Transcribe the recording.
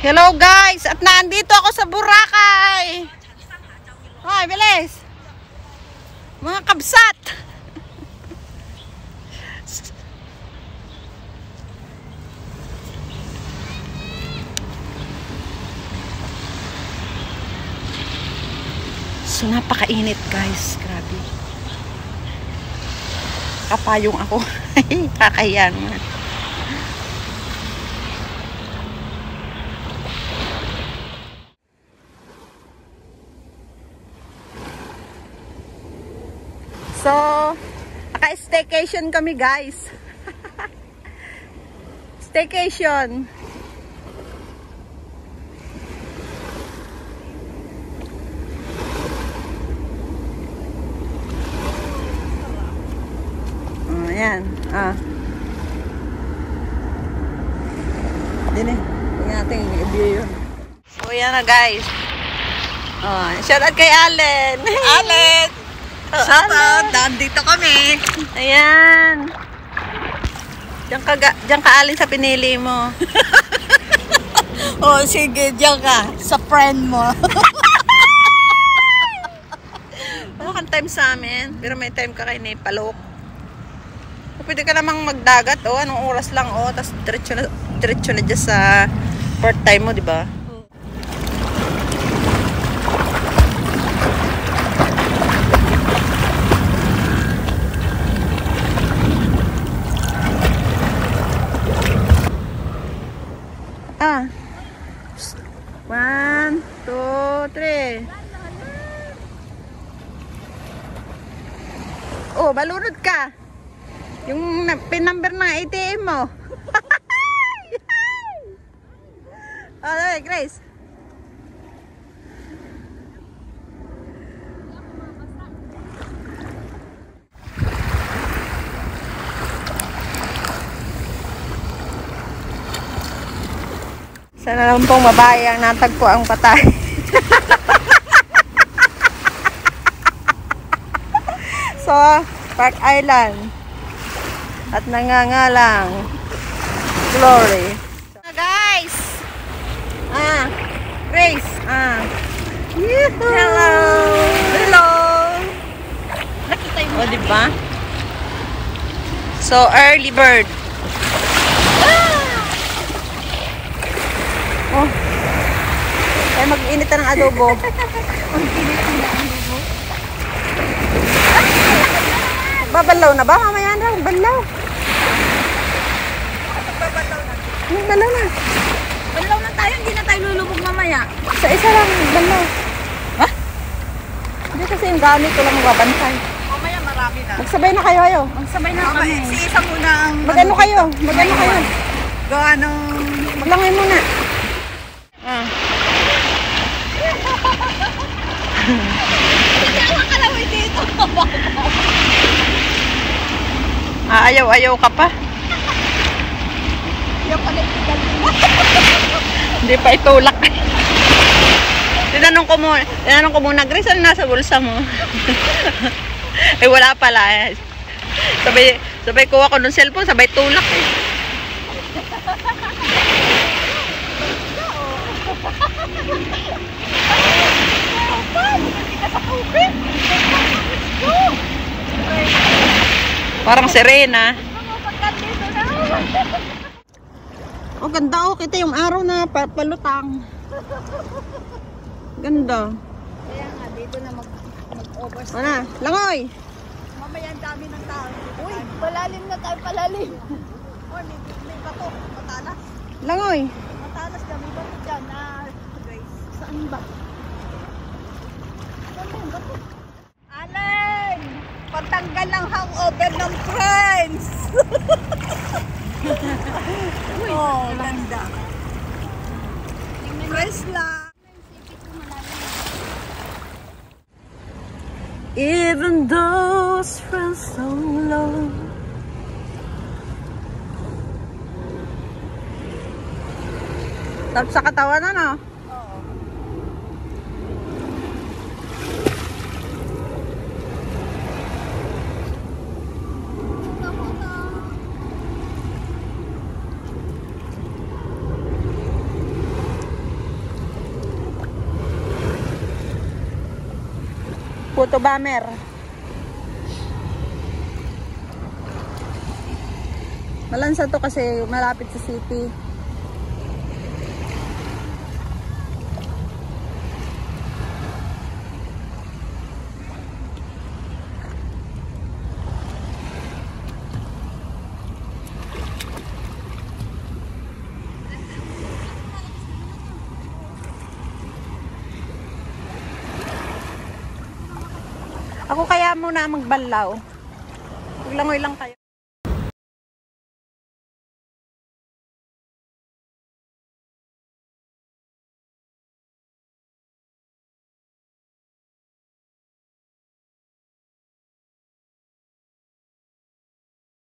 Hello guys, at nandito ako sa Boracay. Hoy, bilis. Mga kabsat. So napakainit guys, grabe. Kapayong ako. Kakayan. So, naka-staycation kami guys. Staycation. Oh, ayan. Dini, huwag natin i-view yun. So, yan na guys. Oh, shout out kay Allen. Allen! Shout out, nandito kami. Ayan. Diyan ka alin sa pinili mo. Oh, sige, diyan ka. Sa friend mo. Wala kang time sa amin. Pero may time ka kay Nepalok. Pwede ka namang magdagat. O, anong oras lang. O, tapos diretso na dyan sa part time mo, di ba? Ah. 1, 2, 3. Oh, balunod ka. Yung pin number ng ATM mo. Oh, Grace. Sana lang pong babae ang natagpo ang patay. So, Park Island. At nangangalang Glory. So, guys! Grace! Hello! Hello! Nakita mo. O, diba? So, early bird. Oh. Ay mag-init na ng adobo. Mag-init na adobo. Babalaw na ba? Mamaya na. Balaw. Babalaw na. Balaw na. Balaw na tayo. Hindi na tayo lulubog mamaya. Isa lang. Balaw. Ha? Hindi kasi yung gamit ko lang magbabantay. Mamaya marami na. Magsabay na kayo. Magsabay na kami. Si isa muna ang... Mag-ano kayo? Mag-ano kayo? Gawa ng... Maglangay muna. Kaya kalaway dito. Ayaw-ayaw ka pa. Ayaw pala itigil. Hindi pa itulak. Tinanong ko muna, Grace, ano nasa bulsa mo? Eh, wala pala. Sabay kuha ko ng cellphone, sabay tulak eh. Parang Serena. Oh, ganda oh. Kita yung araw na palutang. Ganda. Kaya nga, dito na mag-overstay. Ano? Langoy! Mamaya ang dami ng tao. Uy, palalim na tayo, palalim. Oh, may bato, matalas. Langoy! Matalas ka, may bato dyan na Grace. Saan ba? Saan ba yung bato? Allen! Patanggal ang hangover ng friends! Uy, oh, ganda. Press lang. Even those friends so low. Sarap sa katawan, ano? Oo. Photo bomber. Malansa to kasi malapit sa city. Ako kaya muna magbanlaw. Maglangoy lang kayo.